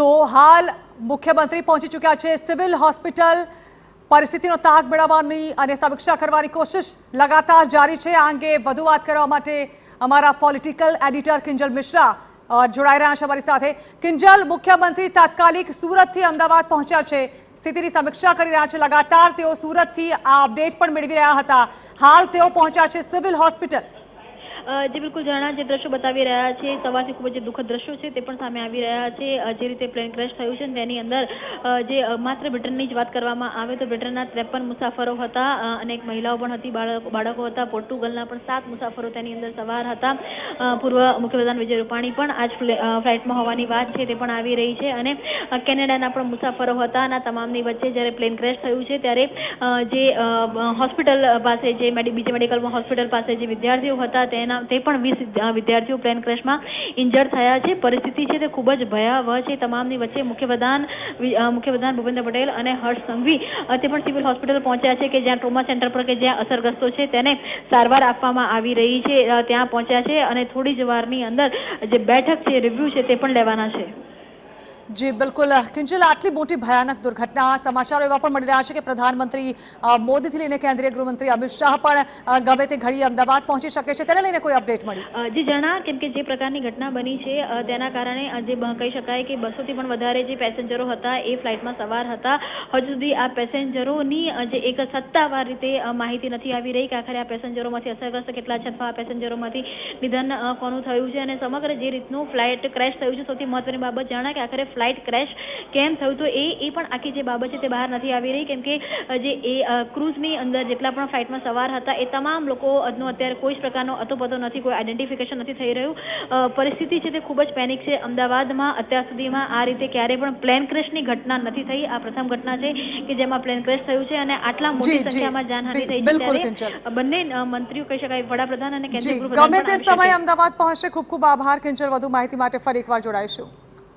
તો હાલ મુખ્યમંત્રી પહોંચી ચૂક્યા છે સિવિલ હોસ્પિટલ। પરિસ્થિતિનો તાગ મેળવવાની અને સમીક્ષા કરવાની કોશિશ લગાતાર જારી છે। આ અંગે વધુ વાત કરવા માટે અમારા પોલિટિકલ એડિટર કિંજલ મિશ્રા જોડાઈ રહ્યા છે અમારી સાથે। કિંજલ, મુખ્યમંત્રી તાત્કાલિક સુરતથી અમદાવાદ પહોંચ્યા છે, સ્થિતિની સમીક્ષા કરી રહ્યા છે। લગાતાર તેઓ સુરતથી આ અપડેટ પણ મેળવી રહ્યા હતા। હાલ તેઓ પહોંચ્યા છે સિવિલ હોસ્પિટલ। जी बिल्कुल जणा जे दृश्यो बतावी रह्या छे सवारथी खूब ज दुखद दृश्यो छे ते पण सामे आवी रह्या छे। जे रीते प्लेन क्रेश थयुं छे तेनी अंदर जे मात्र ब्रिटननी ज वात करवामां आवे तो ब्रिटनना 53 मुसाफरो हता અને એક મહિલાઓ પણ હતી, બાળકો હતા। પોર્ટુગલના પણ 7 મુસાફરો તેની અંદર સવાર હતા। પૂર્વ મુખ્યપ્રધાન વિજય રૂપાણી પણ આજ ફ્લાઇટમાં હોવાની વાત છે તે પણ આવી રહી છે અને કેનેડાના પણ મુસાફરો હતા। અને તમામની વચ્ચે જ્યારે પ્લેન ક્રેશ થયું છે ત્યારે જે હોસ્પિટલ પાસે જે બીજી મેડિકલ હોસ્પિટલ પાસે જે વિદ્યાર્થીઓ હતા તે પણ 20 વિદ્યાર્થીઓ પ્લેન ક્રેશમાં ઇન્જર્ડ થયા છે। પરિસ્થિતિ છે તે ખૂબ જ ભયાવહ છે। તમામની વચ્ચે મુખ્યપ્રધાન ભૂપેન્દ્ર પટેલ અને હર્ષ સંઘવી તે પણ સિવિલ હોસ્પિટલ પહોંચ્યા છે કે જ્યાં ટ્રોમા સેન્ટર પર કે જ્યાં અસરગ્રસ્તો છે તેને સારવાર આપવામાં આવી રહી છે ત્યાં પહોંચ્યા છે અને થોડી જ વારની અંદર જે બેઠક છે, રિવ્યુ છે તે પણ લેવાના છે। જી બિલકુલ કિંજલ, આટલી મોટી ભયાનક દુર્ઘટના, સમાચારો એવા પણ મળી રહ્યા છે કે પ્રધાનમંત્રી મોદીથી લઈને કેન્દ્રીય ગૃહમંત્રી અમિત શાહ પણ ગમે તે ઘડી અમદાવાદ પહોંચી શકે છે, તેને લઈને કોઈ અપડેટ મળી? જી જણા, કેમ કે જે પ્રકારની ઘટના બની છે તેના કારણે જે કહી શકાય કે 200થી પણ વધારે જે પેસેન્જરો હતા એ ફ્લાઇટમાં સવાર હતા। હજુ સુધી આ પેસેન્જરોની જે એક સત્તાવાર રીતે માહિતી નથી આવી રહી કે આખરે આ પેસેન્જરોમાંથી અસરગ્રસ્ત કેટલા છે અથવા આ પેસેન્જરોમાંથી નિધન કોનું થયું છે અને સમગ્ર જે રીતનું ફ્લાઇટ ક્રેશ થયું છે સૌથી મહત્વની બાબત જાણા કે આખરે ફ્લાઇટ ક્રેશ કેમ થયું તો એ પણ આખી જે બાબત છે તે બહાર નથી આવી રહી કેમ કે જે ક્રૂઝની અંદર જેટલા પણ ફ્લાઇટમાં સવાર હતા એ તમામ લોકોનો અત્યારે કોઈ જ પ્રકારનો અતોપતો નથી, કોઈ આઈડેન્ટિફિકેશન નથી થઈ રહ્યું। પરિસ્થિતિ છે તે ખૂબ જ પેનિક છે। અમદાવાદમાં અત્યાર સુધીમાં આ રીતે ક્યારેય પણ પ્લેન ક્રેશની ઘટના નથી થઈ। આ પ્રથમ ઘટના છે કે જેમાં પ્લેન ક્રેશ થયું છે અને આટલા મોટી સંખ્યામાં જાનહાનિ થઈ છે ત્યારે બંને મંત્રીઓ કહી શકાય વડાપ્રધાન અને કેન્દ્રીય ગૃહપ્રધાન ગમે તે સમયે અમદાવાદ પહોંચશે। ખૂબ ખૂબ આભાર કિંજલ, વધુ માહિતી માટે ફરી એકવાર જોડાઈશું।